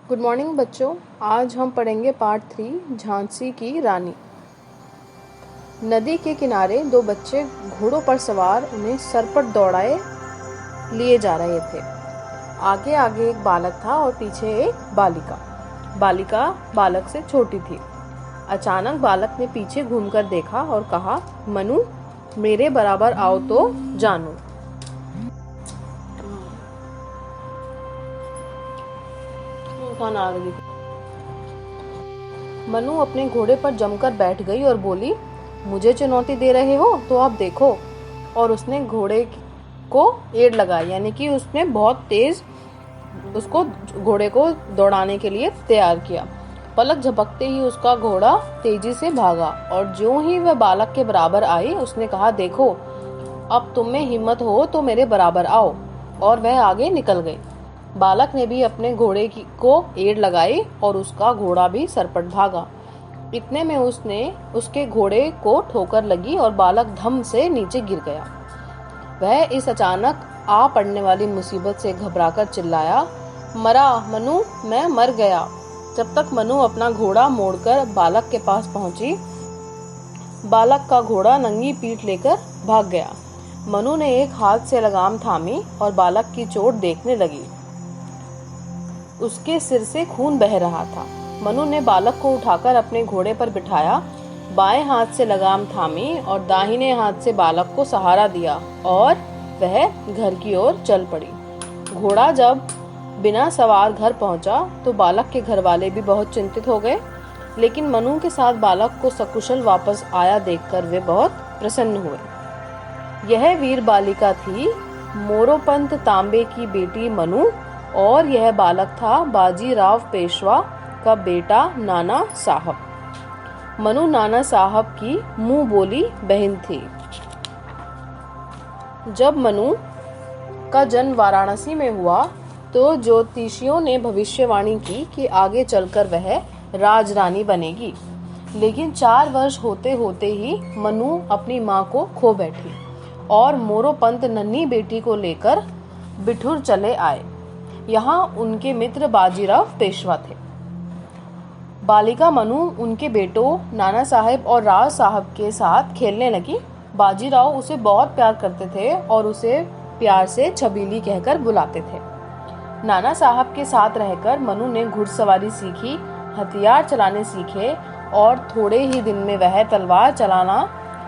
Good morning बच्चों। आज हम पढ़ेंगे पार्ट 3 झांसी की रानी। नदी के किनारे दो बच्चे घोड़ों पर सवार उन्हें सरपट दौड़ाए लिए जा रहे थे। आगे आगे एक बालक था और पीछे एक बालिका। बालिका बालक से छोटी थी। अचानक बालक ने पीछे घूमकर देखा और कहा, मनु, मेरे बराबर आओ तो जानू। मनु अपने घोड़े पर जमकर बैठ गई और बोली, मुझे चुनौती दे रहे हो तो अब देखो। और उसने घोड़े को एड़ लगाई, यानी कि उसने बहुत तेज उसको घोड़े को दौड़ाने के लिए तैयार किया। पलक झपकते ही उसका घोड़ा तेजी से भागा और ज्यों ही वह बालक के बराबर आई उसने कहा, देखो, अब तुम में हिम्मत हो तो मेरे बराबर आओ। और वह आगे निकल गई। बालक ने भी अपने घोड़े को एड़ लगाई और उसका घोड़ा भी सरपट भागा। इतने में उसके घोड़े को ठोकर लगी और बालक धम से नीचे गिर गया। वह इस अचानक आ पड़ने वाली मुसीबत से घबराकर चिल्लाया, मरा मनु, मैं मर गया। जब तक मनु अपना घोड़ा मोड़कर बालक के पास पहुंची, बालक का घोड़ा नंगी पीठ लेकर भाग गया। मनु ने एक हाथ से लगाम थामी और बालक की चोट देखने लगी। उसके सिर से खून बह रहा था। मनु ने बालक को उठाकर अपने घोड़े पर बिठाया, बाएं हाथ से लगाम थामी और दाहिने हाथ से बालक को सहारा दिया और वह घर की ओर चल पड़ी। घोड़ा जब बिना सवार घर पहुंचा तो बालक के घर वाले भी बहुत चिंतित हो गए, लेकिन मनु के साथ बालक को सकुशल वापस आया देखकर वे बहुत प्रसन्न हुए। यह वीर बालिका थी मोरोपंत तांबे की बेटी मनु, और यह बालक था बाजीराव पेशवा का बेटा नाना साहब। मनु नाना साहब की मुंह बोली बहन थी। जब मनु का जन्म वाराणसी में हुआ तो ज्योतिषियों ने भविष्यवाणी की कि आगे चलकर वह राजरानी बनेगी। लेकिन 4 वर्ष होते होते ही मनु अपनी माँ को खो बैठी और मोरोपंत नन्ही बेटी को लेकर बिठूर चले आए। यहाँ उनके मित्र बाजीराव पेशवा थे। बालिका मनु उनके बेटों नाना साहब और राज साहब के साथ खेलने लगी। बाजीराव उसे बहुत प्यार करते थे और उसे प्यार से छबीली कहकर बुलाते थे। नाना साहब के साथ रहकर मनु ने घुड़सवारी सीखी, हथियार चलाने सीखे और थोड़े ही दिन में वह तलवार चलाना,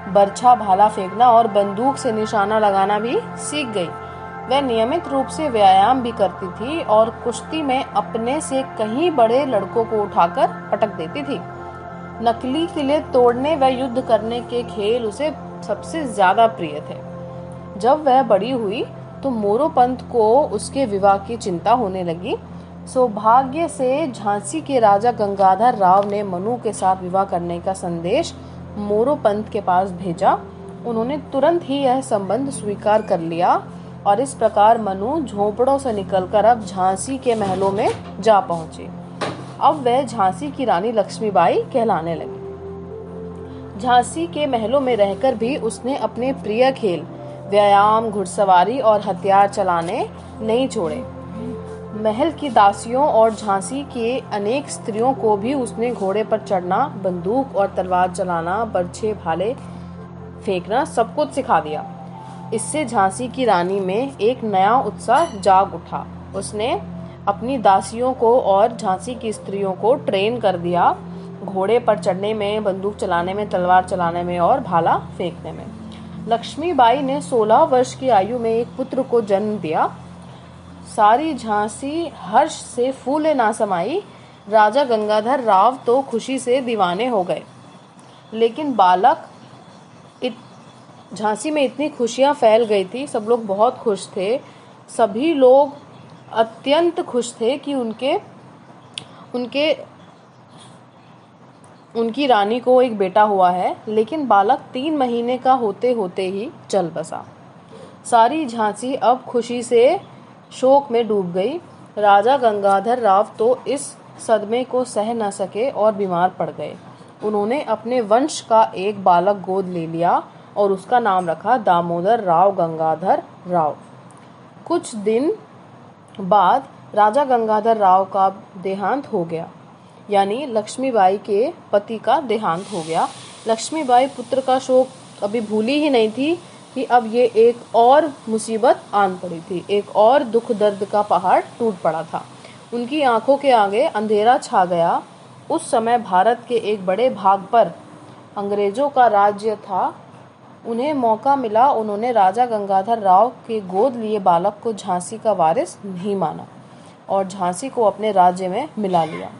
बर्छा भाला फेंकना और बंदूक से निशाना लगाना भी सीख गई। वह नियमित रूप से व्यायाम भी करती थी और कुश्ती में अपने से कहीं बड़े लड़कों को उठाकर पटक देती थी। नकली किले तोड़ने व युद्ध करने के खेल उसे सबसे ज्यादा प्रिय थे। जब वह बड़ी हुई तो मोरोपंत को उसके विवाह की चिंता होने लगी। सौभाग्य से झांसी के राजा गंगाधर राव ने मनु के साथ विवाह करने का संदेश मोरोपंत के पास भेजा। उन्होंने तुरंत ही यह संबंध स्वीकार कर लिया और इस प्रकार मनु झोपड़ों से निकलकर अब झांसी के महलों में जा पहुंची। अब वह झांसी की रानी लक्ष्मीबाई कहलाने लगी। झांसी के महलों में रहकर भी उसने अपने प्रिय खेल व्यायाम, घुड़सवारी और हथियार चलाने नहीं छोड़े। महल की दासियों और झांसी के अनेक स्त्रियों को भी उसने घोड़े पर चढ़ना, बंदूक और तलवार चलाना, बर्छे भाले फेंकना सब कुछ सिखा दिया। इससे झांसी की रानी में एक नया उत्साह जाग उठा। उसने अपनी दासियों को और झांसी की स्त्रियों को ट्रेन कर दिया, घोड़े पर चढ़ने में, बंदूक चलाने में, तलवार चलाने में और भाला फेंकने में। लक्ष्मीबाई ने 16 वर्ष की आयु में एक पुत्र को जन्म दिया। सारी झांसी हर्ष से फूले ना समाई। राजा गंगाधर राव तो खुशी से दीवाने हो गए। लेकिन झांसी में इतनी खुशियां फैल गई थी, सब लोग बहुत खुश थे। सभी लोग अत्यंत खुश थे कि उनकी रानी को एक बेटा हुआ है। लेकिन बालक 3 महीने का होते होते ही चल बसा। सारी झांसी अब खुशी से शोक में डूब गई। राजा गंगाधर राव तो इस सदमे को सह न सके और बीमार पड़ गए। उन्होंने अपने वंश का एक बालक गोद ले लिया और उसका नाम रखा दामोदर राव गंगाधर राव। कुछ दिन बाद राजा गंगाधर राव का देहांत हो गया, यानी लक्ष्मीबाई के पति का देहांत हो गया। लक्ष्मीबाई पुत्र का शोक अभी भूली ही नहीं थी कि अब ये एक और मुसीबत आन पड़ी थी, एक और दुख दर्द का पहाड़ टूट पड़ा था। उनकी आंखों के आगे अंधेरा छा गया। उस समय भारत के एक बड़े भाग पर अंग्रेजों का राज्य था। उन्हें मौका मिला, उन्होंने राजा गंगाधर राव के गोद लिए बालक को झांसी का वारिस नहीं माना और झांसी को अपने राज्य में मिला लिया।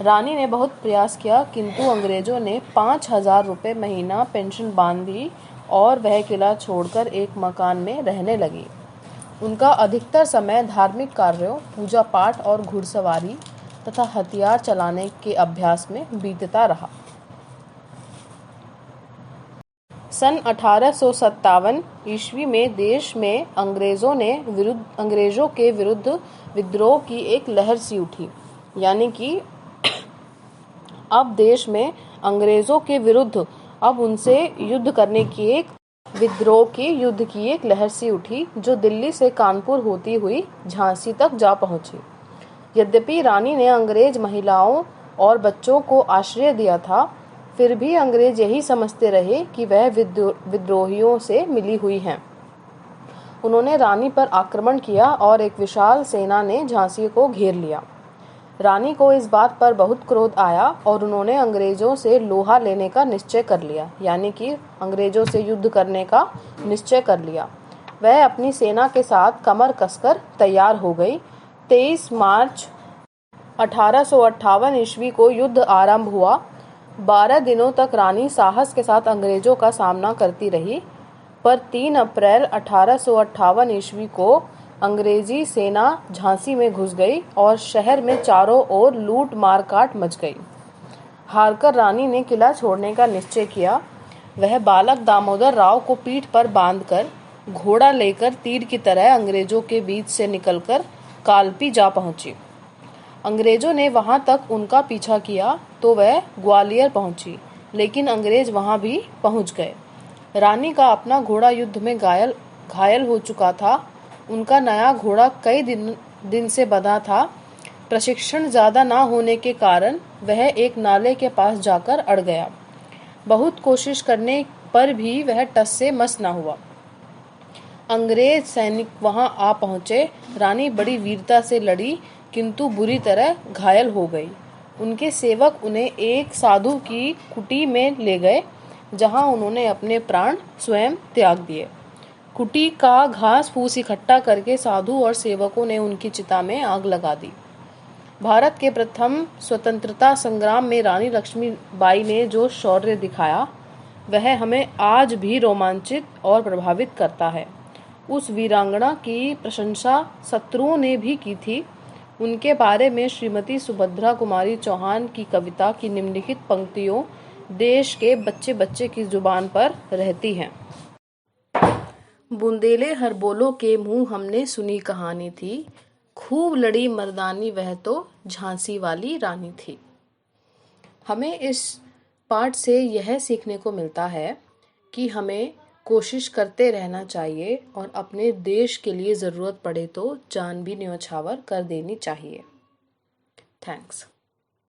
रानी ने बहुत प्रयास किया, किंतु अंग्रेजों ने 5,000 रुपये महीना पेंशन बांधी और वह किला छोड़कर एक मकान में रहने लगी। उनका अधिकतर समय धार्मिक कार्यों, पूजा पाठ और घुड़सवारी तथा हथियार चलाने के अभ्यास में बीतता रहा। सन 1857 ईस्वी में देश में अंग्रेजों के विरुद्ध विद्रोह की एक लहर सी उठी, यानी कि अब देश में अंग्रेजों के विरुद्ध अब उनसे युद्ध करने की युद्ध की एक लहर सी उठी, जो दिल्ली से कानपुर होती हुई झांसी तक जा पहुंची। यद्यपि रानी ने अंग्रेज महिलाओं और बच्चों को आश्रय दिया था, फिर भी अंग्रेज यही समझते रहे कि वह विद्रोहियों से मिली हुई हैं। उन्होंने रानी पर आक्रमण किया और एक विशाल सेना ने झांसी को घेर लिया। रानी को इस बात पर बहुत क्रोध आया और उन्होंने अंग्रेजों से लोहा लेने का निश्चय कर लिया, यानी कि अंग्रेजों से युद्ध करने का निश्चय कर लिया। वह अपनी सेना के साथ कमर कसकर तैयार हो गई। 23 मार्च 1858 ईस्वी को युद्ध आरंभ हुआ। 12 दिनों तक रानी साहस के साथ अंग्रेजों का सामना करती रही, पर 3 अप्रैल 1858 ईस्वी को अंग्रेजी सेना झांसी में घुस गई और शहर में चारों ओर लूट मार काट मच गई। हारकर रानी ने किला छोड़ने का निश्चय किया। वह बालक दामोदर राव को पीठ पर बांधकर घोड़ा लेकर तीर की तरह अंग्रेजों के बीच से निकलकर कालपी जा पहुंची। अंग्रेजों ने वहां तक उनका पीछा किया तो वह ग्वालियर पहुंची, लेकिन अंग्रेज वहां भी पहुंच गए। रानी का अपना घोड़ा युद्ध में घायल हो चुका था। उनका नया घोड़ा कई दिन से बंधा था। प्रशिक्षण ज्यादा ना होने के कारण वह एक नाले के पास जाकर अड़ गया। बहुत कोशिश करने पर भी वह टस से मस न हुआ। अंग्रेज सैनिक वहां आ पहुंचे। रानी बड़ी वीरता से लड़ी, किंतु बुरी तरह घायल हो गई। उनके सेवक उन्हें एक साधु की कुटी में ले गए, जहां उन्होंने अपने प्राण स्वयं त्याग दिए। कुटी का घास फूस इकट्ठा करके साधु और सेवकों ने उनकी चिता में आग लगा दी। भारत के प्रथम स्वतंत्रता संग्राम में रानी लक्ष्मीबाई ने जो शौर्य दिखाया, वह हमें आज भी रोमांचित और प्रभावित करता है। उस वीरांगना की प्रशंसा शत्रुओं ने भी की थी। उनके बारे में श्रीमती सुभद्रा कुमारी चौहान की कविता की निम्नलिखित पंक्तियों देश के बच्चे बच्चे की जुबान पर रहती हैं। बुंदेले हर बोलो के मुंह हमने सुनी कहानी थी, खूब लड़ी मर्दानी वह तो झांसी वाली रानी थी। हमें इस पाठ से यह सीखने को मिलता है कि हमें कोशिश करते रहना चाहिए और अपने देश के लिए ज़रूरत पड़े तो जान भी न्यौछावर कर देनी चाहिए। थैंक्स।